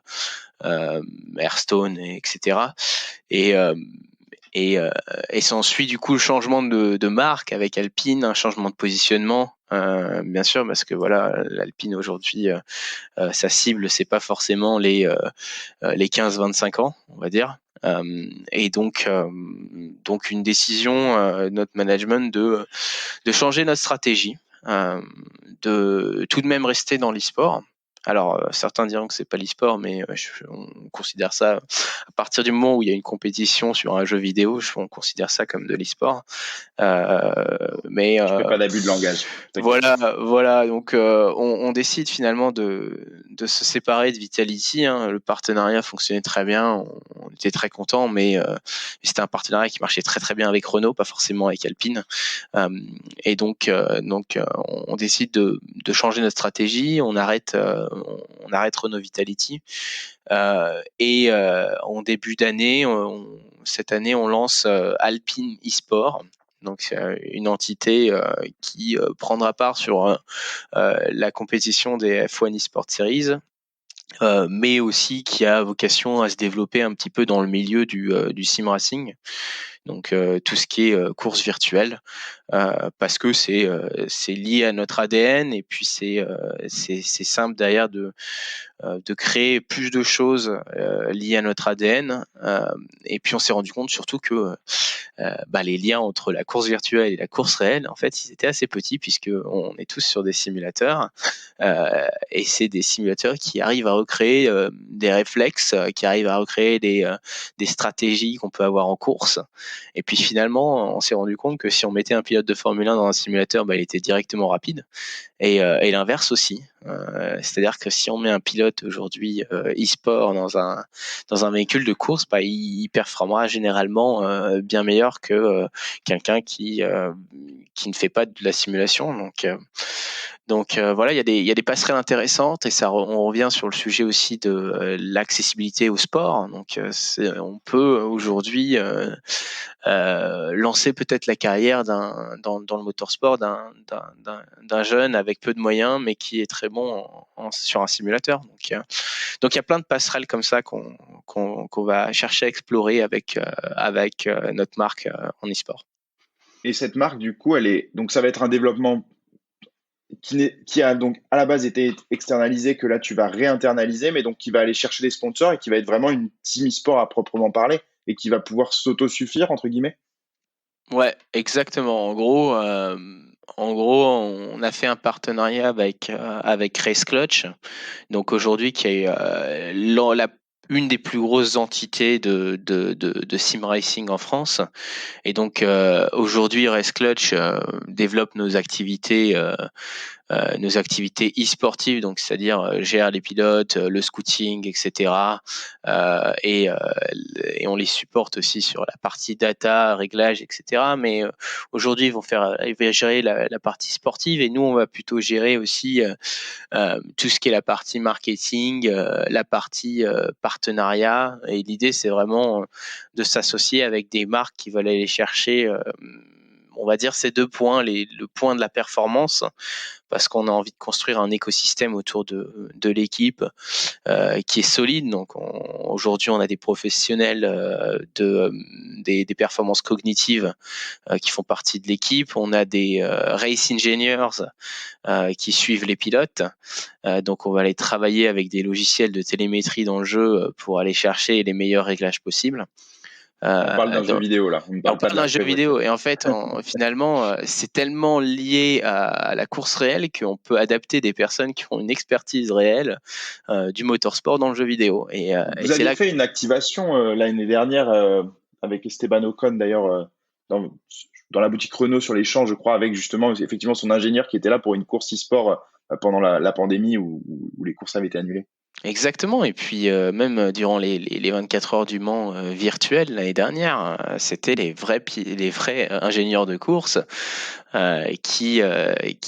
Hearthstone, etc. Et s'ensuit du coup le changement de marque avec Alpine, un changement de positionnement, bien sûr, parce que voilà, l'Alpine aujourd'hui, sa cible, c'est pas forcément les 15-25 ans, on va dire. Et donc une décision de notre management de changer notre stratégie, de tout de même rester dans l'e-sport. Alors, certains diront que c'est pas l'e-sport, mais on considère ça, à partir du moment où il y a une compétition sur un jeu vidéo, on considère ça comme de l'e-sport. Mais Je fais pas d'abus de langage. voilà. Donc, on décide finalement de se séparer de Vitality, hein. Le partenariat fonctionnait très bien, on était très contents, mais c'était un partenariat qui marchait très très bien avec Renault, pas forcément avec Alpine. Et donc, on décide de changer notre stratégie. On arrête Renault Vitality. Et en début d'année, cette année, on lance Alpine eSport. Donc, c'est une entité qui prendra part sur la compétition des F1 eSport Series, mais aussi qui a vocation à se développer un petit peu dans le milieu du sim racing. Donc, tout ce qui est course virtuelle, parce que c'est lié à notre ADN, et puis c'est simple derrière de créer plus de choses liées à notre ADN. Et puis on s'est rendu compte surtout que les liens entre la course virtuelle et la course réelle, en fait, ils étaient assez petits, puisque on est tous sur des simulateurs, et c'est des simulateurs qui arrivent à recréer des réflexes, qui arrivent à recréer des stratégies qu'on peut avoir en course. Et puis finalement, on s'est rendu compte que si on mettait un pilote de Formule 1 dans un simulateur, il était directement rapide. Et l'inverse aussi. C'est-à-dire que si on met un pilote aujourd'hui e-sport dans un véhicule de course, il performera généralement bien meilleur que quelqu'un qui ne fait pas de la simulation. Donc voilà, il y a des passerelles intéressantes, et on revient sur le sujet aussi de l'accessibilité au sport. Donc on peut aujourd'hui lancer peut-être la carrière dans le motorsport d'un jeune avec peu de moyens, mais qui est très bon sur un simulateur. Donc il y a plein de passerelles comme ça qu'on va chercher à explorer avec notre marque en e-sport. Et cette marque, du coup, donc ça va être un développement qui a donc à la base été externalisé, que là tu vas réinternaliser, mais donc qui va aller chercher des sponsors et qui va être vraiment une team e-sport à proprement parler, et qui va pouvoir s'auto-suffire, entre guillemets. Ouais, exactement. En gros, on a fait un partenariat avec Race Clutch. Donc aujourd'hui, qui est une des plus grosses entités de sim racing en France. Et donc aujourd'hui, Race Clutch développe nos activités e-sportives, donc c'est-à-dire gère les pilotes, le scouting, etc. Et on les supporte aussi sur la partie data, réglage, etc. Mais aujourd'hui, ils vont gérer la partie sportive, et nous, on va plutôt gérer aussi tout ce qui est la partie marketing, la partie partenariat. Et l'idée, c'est vraiment de s'associer avec des marques qui veulent aller chercher, on va dire, ces deux points, le point de la performance, parce qu'on a envie de construire un écosystème autour de l'équipe qui est solide. Donc aujourd'hui, on a des professionnels des performances cognitives qui font partie de l'équipe. On a des race engineers qui suivent les pilotes. Donc on va aller travailler avec des logiciels de télémétrie dans le jeu pour aller chercher les meilleurs réglages possibles. On parle d'un jeu vidéo là. On parle d'un jeu vidéo, et en fait, finalement, c'est tellement lié à la course réelle qu'on peut adapter des personnes qui ont une expertise réelle du motorsport dans le jeu vidéo. Vous aviez fait une activation l'année dernière avec Esteban Ocon, d'ailleurs, dans la boutique Renault sur les champs, je crois, avec justement effectivement son ingénieur qui était là pour une course e-sport pendant la pandémie où les courses avaient été annulées. Exactement. Et puis même durant les 24 heures du Mans virtuelles l'année dernière, c'était les vrais ingénieurs de course qui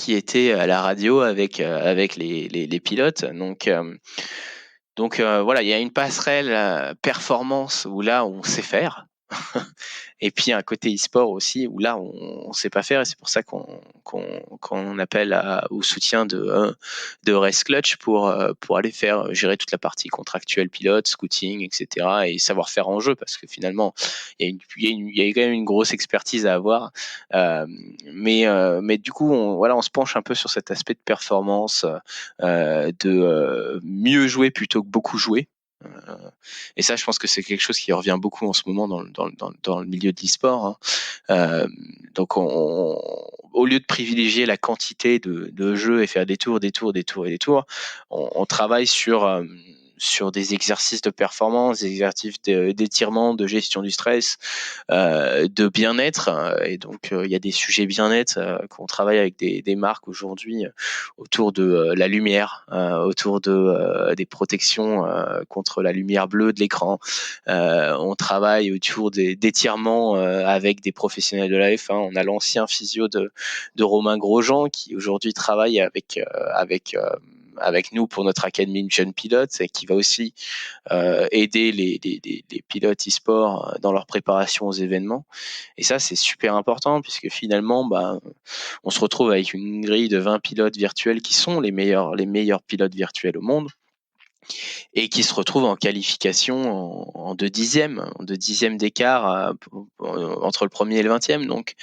étaient à la radio avec les pilotes. Donc voilà, il y a une passerelle performance où là on sait faire. Et puis un côté e-sport aussi où là on sait pas faire, et c'est pour ça qu'on appelle au soutien de Race Clutch pour aller gérer toute la partie contractuelle pilote, scouting, etc. et savoir faire en jeu, parce que finalement il y a quand même une grosse expertise à avoir. Mais du coup on se penche un peu sur cet aspect de performance, de mieux jouer plutôt que beaucoup jouer. Et ça, je pense que c'est quelque chose qui revient beaucoup en ce moment dans le milieu de l'e-sport, hein. Donc, au lieu de privilégier la quantité de jeux et faire des tours, on travaille sur des exercices de performance, des exercices d'étirement, de gestion du stress, de bien-être. Et donc, il y a des sujets bien-être qu'on travaille avec des marques aujourd'hui autour de la lumière, autour des protections contre la lumière bleue de l'écran. On travaille autour d'étirements avec des professionnels de la F1. On a l'ancien physio de Romain Grosjean qui aujourd'hui travaille avec nous pour notre Academy Jeune Pilote, et qui va aussi aider les pilotes e-sport dans leur préparation aux événements. Et ça, c'est super important, puisque finalement, on se retrouve avec une grille de 20 pilotes virtuels qui sont les meilleurs pilotes virtuels au monde, et qui se retrouvent en qualification en 2 dixièmes d'écart entre le premier et le 20e. Donc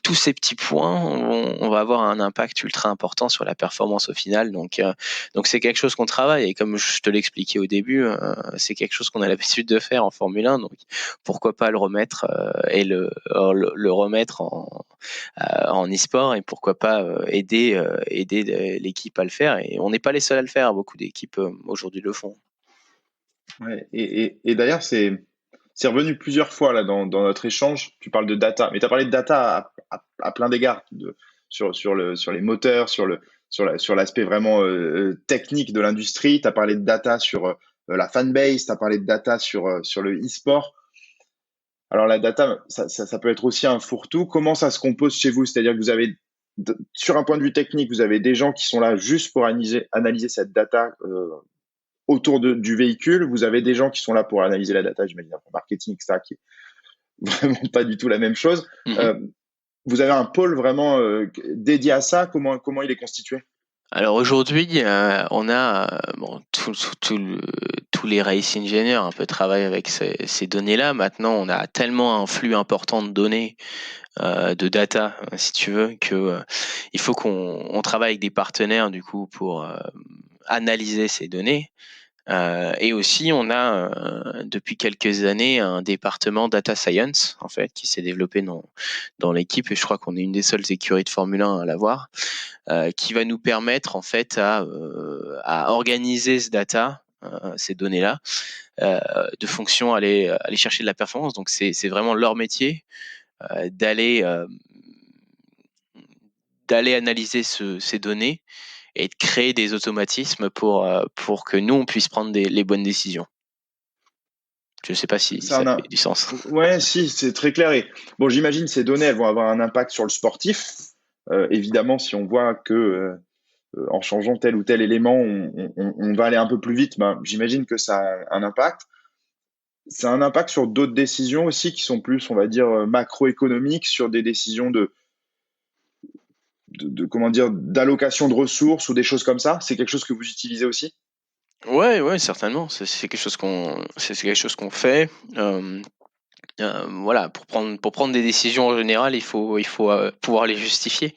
tous ces petits points, on va avoir un impact ultra important sur la performance au final. Donc c'est quelque chose qu'on travaille, et comme je te l'expliquais au début, c'est quelque chose qu'on a l'habitude de faire en Formule 1. Donc pourquoi pas le remettre et le remettre en e-sport, et pourquoi pas aider l'équipe à le faire. Et on n'est pas les seuls à le faire, beaucoup d'équipes aujourd'hui le font. Ouais, et d'ailleurs, c'est revenu plusieurs fois là dans notre échange. Tu parles de data, mais tu as parlé de data à plein d'égards, sur les moteurs, sur l'aspect vraiment technique de l'industrie. Tu as parlé de data sur la fanbase, tu as parlé de data sur le e-sport. Alors la data, ça peut être aussi un fourre-tout. Comment ça se compose chez vous? C'est-à-dire que vous avez, sur un point de vue technique, vous avez des gens qui sont là juste pour analyser cette data autour du véhicule. Vous avez des gens qui sont là pour analyser la data, j'imagine, pour marketing, etc., qui est vraiment pas du tout la même chose. Vous avez un pôle vraiment dédié à ça. Comment il est constitué? Alors aujourd'hui, on a tous les race engineers un peu travaillent avec ces données-là. Maintenant, on a tellement un flux important de données, de data, si tu veux, que il faut qu'on travaille avec des partenaires du coup pour analyser ces données. Et aussi, on a depuis quelques années un département data science en fait qui s'est développé dans l'équipe, et je crois qu'on est une des seules écuries de Formule 1 à l'avoir, qui va nous permettre en fait à organiser ce data, ces données-là, de fonction à aller chercher de la performance. Donc c'est vraiment leur métier d'aller analyser ces données et de créer des automatismes pour que nous on puisse prendre les bonnes décisions. Je ne sais pas si ça fait du sens. Ouais, si, c'est très clair. Et bon, j'imagine ces données, elles vont avoir un impact sur le sportif. Évidemment, si on voit que en changeant tel ou tel élément, on va aller un peu plus vite, j'imagine que ça a un impact. Ça a un impact sur d'autres décisions aussi qui sont plus, on va dire, macroéconomiques, sur des décisions comment dire, d'allocation de ressources ou des choses comme ça. C'est quelque chose que vous utilisez aussi? Ouais, certainement. C'est quelque chose qu'on fait. Voilà, pour prendre des décisions en général, il faut pouvoir les justifier.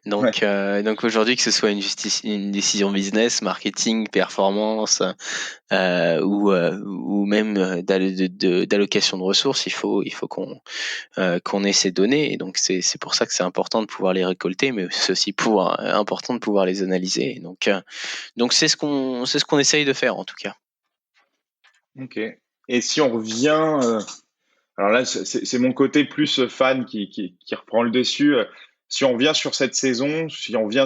Donc, Ouais. donc aujourd'hui, que ce soit une décision business, marketing, performance, ou même d'allocation de ressources, il faut qu'on ait ces données. Et donc c'est pour ça que c'est important de pouvoir les récolter, mais c'est aussi important de pouvoir les analyser. Donc c'est ce qu'on essaye de faire en tout cas. Ok. Et si on revient, alors là, c'est mon côté plus fan qui reprend le dessus. Si on revient sur cette saison, si on revient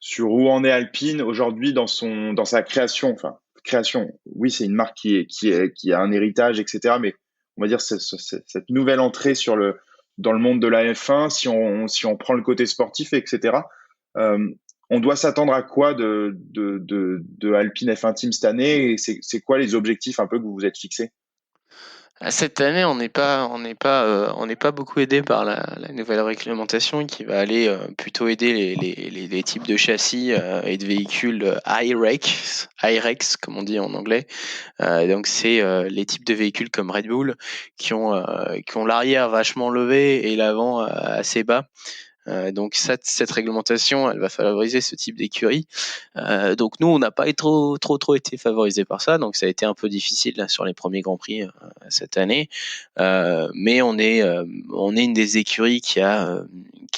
sur où en est Alpine aujourd'hui dans sa création. Enfin, création. Oui, c'est une marque qui a un héritage, etc. Mais on va dire cette nouvelle entrée dans le monde de la F1, si on prend le côté sportif, etc. On doit s'attendre à quoi de Alpine F1 Team cette année, et c'est quoi les objectifs un peu que vous vous êtes fixés? Cette année, on n'est pas beaucoup aidé par la nouvelle réglementation qui va aller plutôt aider les types de châssis et de véhicules IREX, comme on dit en anglais. Donc c'est les types de véhicules comme Red Bull qui ont l'arrière vachement levé et l'avant assez bas. Donc cette réglementation, elle va favoriser ce type d'écurie. Donc nous, on n'a pas trop été favorisé par ça, donc ça a été un peu difficile là, sur les premiers Grands Prix cette année. Mais on est une des écuries qui a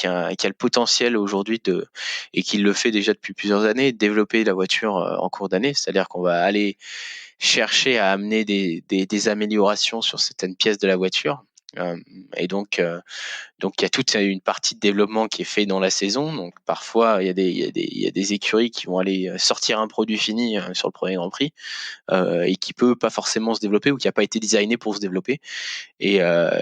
le potentiel aujourd'hui et qui le fait déjà depuis plusieurs années, de développer la voiture en cours d'année. C'est-à-dire qu'on va aller chercher à amener des améliorations sur certaines pièces de la voiture. Et donc il y a toute une partie de développement qui est fait dans la saison. Donc parfois il y a des écuries qui vont aller sortir un produit fini sur le premier Grand Prix et qui peut pas forcément se développer ou qui a pas été designé pour se développer. Et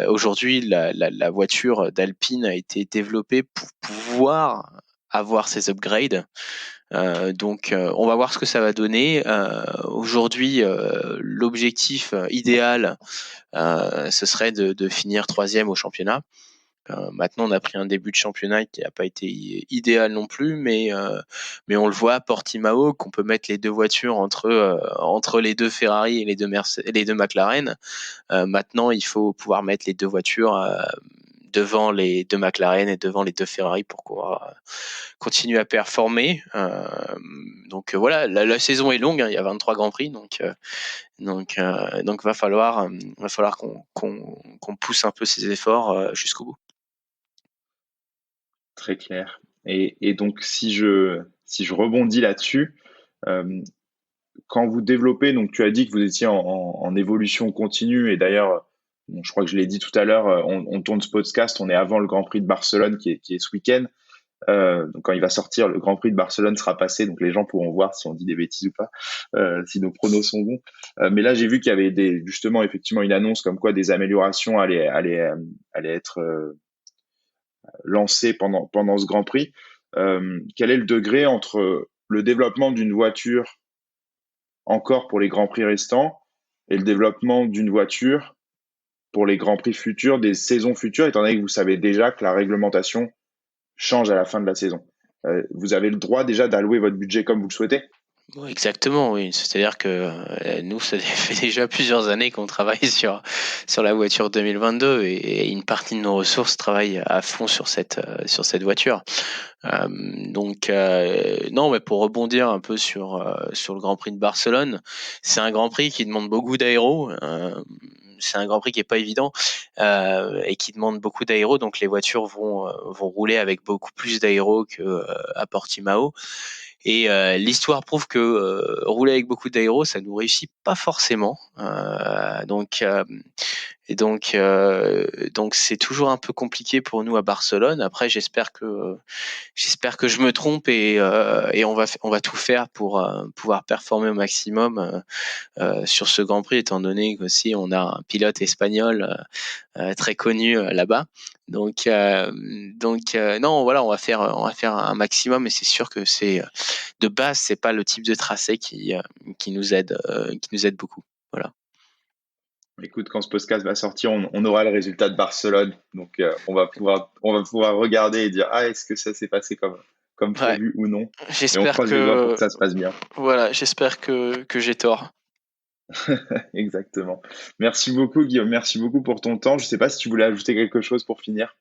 aujourd'hui la voiture d'Alpine a été développée pour pouvoir avoir ces upgrades. Donc on va voir ce que ça va donner. Aujourd'hui, l'objectif idéal, ce serait de finir 3e au championnat. Maintenant, on a pris un début de championnat qui n'a pas été idéal non plus, mais on le voit à Portimao qu'on peut mettre les deux voitures entre les deux Ferrari et les deux McLaren. Maintenant, il faut pouvoir mettre les deux voitures devant les deux McLaren et devant les deux Ferrari pour pouvoir continuer à performer. Donc voilà, la saison est longue, hein, il y a 23 Grands Prix, donc va falloir qu'on pousse un peu ses efforts jusqu'au bout. Très clair. Et donc, si je rebondis là-dessus, quand vous développez, donc tu as dit que vous étiez en évolution continue, et d'ailleurs, je crois que je l'ai dit tout à l'heure, on tourne ce podcast, on est avant le Grand Prix de Barcelone qui est ce week-end. Donc quand il va sortir, le Grand Prix de Barcelone sera passé, donc les gens pourront voir si on dit des bêtises ou pas, si nos pronos sont bons. Mais là, j'ai vu qu'il y avait justement effectivement une annonce comme quoi des améliorations allaient être lancées pendant ce Grand Prix. Quel est le degré entre le développement d'une voiture encore pour les Grands Prix restants et le développement d'une voiture pour les Grands Prix futurs, des saisons futures, étant donné que vous savez déjà que la réglementation change à la fin de la saison? Vous avez le droit déjà d'allouer votre budget comme vous le souhaitez? Oui, exactement, oui. C'est-à-dire que nous, ça fait déjà plusieurs années qu'on travaille sur la voiture 2022 et une partie de nos ressources travaille à fond sur cette voiture. Donc non, mais pour rebondir un peu sur le Grand Prix de Barcelone, c'est un Grand Prix qui demande beaucoup d'aéro. C'est un Grand Prix qui est pas évident et qui demande beaucoup d'aéro, donc les voitures vont rouler avec beaucoup plus d'aéro que à Portimao. Et l'histoire prouve que rouler avec beaucoup d'aéro, ça nous réussit pas forcément. Donc c'est toujours un peu compliqué pour nous à Barcelone. Après, j'espère que je me trompe et on va tout faire pour pouvoir performer au maximum sur ce Grand Prix, étant donné qu'aussi on a un pilote espagnol très connu là-bas. Donc non, voilà, on va faire un maximum, et c'est sûr que de base, c'est pas le type de tracé qui nous aide beaucoup. Voilà. Écoute, quand ce podcast va sortir, on aura le résultat de Barcelone, donc on va pouvoir regarder et dire est-ce que ça s'est passé comme prévu ou non. Et on croise les doigts pour que ça se passe bien. Voilà, j'espère que j'ai tort. Exactement. Merci beaucoup, Guillaume. Merci beaucoup pour ton temps. Je ne sais pas si tu voulais ajouter quelque chose pour finir.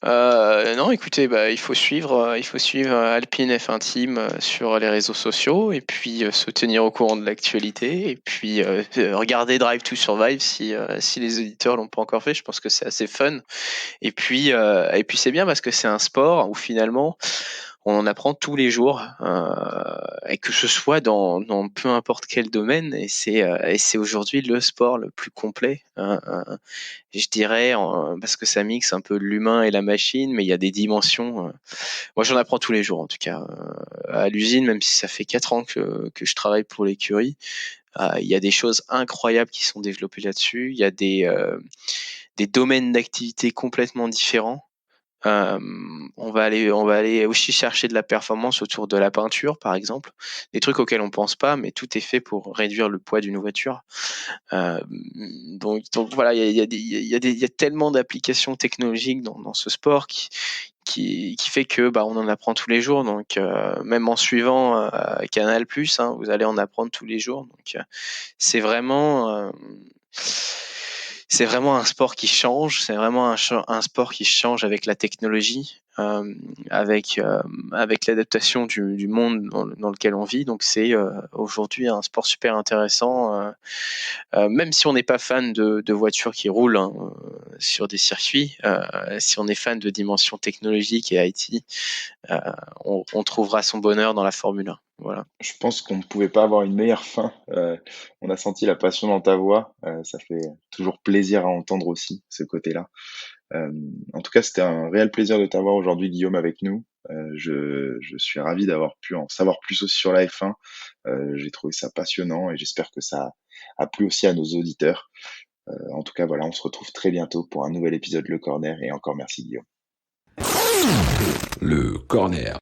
Non, écoutez, il faut suivre Alpine F1 Team sur les réseaux sociaux, et puis se tenir au courant de l'actualité, et puis regarder Drive to Survive si les auditeurs l'ont pas encore fait. Je pense que c'est assez fun. Et puis c'est bien parce que c'est un sport où finalement on en apprend tous les jours, et que ce soit dans peu importe quel domaine, et c'est aujourd'hui le sport le plus complet, je dirais, parce que ça mixe un peu l'humain et la machine, mais il y a des dimensions. Moi, j'en apprends tous les jours, en tout cas, à l'usine, même si ça fait 4 ans que je travaille pour l'écurie. Il y a des choses incroyables qui sont développées là-dessus. Il y a des domaines d'activité complètement différents. On va aller aussi chercher de la performance autour de la peinture, par exemple, des trucs auxquels on pense pas, mais tout est fait pour réduire le poids d'une voiture. Donc voilà, il y a tellement d'applications technologiques dans ce sport qui fait que on en apprend tous les jours. Donc même en suivant Canal+, hein, vous allez en apprendre tous les jours. Donc c'est vraiment c'est vraiment un sport qui change. C'est vraiment un sport qui change avec la technologie, avec l'adaptation du monde dans lequel on vit. Donc c'est aujourd'hui un sport super intéressant. Même si on n'est pas fan de voitures qui roulent, hein, sur des circuits, si on est fan de dimensions technologiques et IT, on trouvera son bonheur dans la Formule 1. Voilà. Je pense qu'on ne pouvait pas avoir une meilleure fin. On a senti la passion dans ta voix. Ça fait toujours plaisir à entendre aussi ce côté-là. En tout cas, c'était un réel plaisir de t'avoir aujourd'hui, Guillaume, avec nous. Je suis ravi d'avoir pu en savoir plus aussi sur la F1. J'ai trouvé ça passionnant et j'espère que ça a plu aussi à nos auditeurs. En tout cas, voilà, on se retrouve très bientôt pour un nouvel épisode Le Corner et encore merci, Guillaume. Le Corner.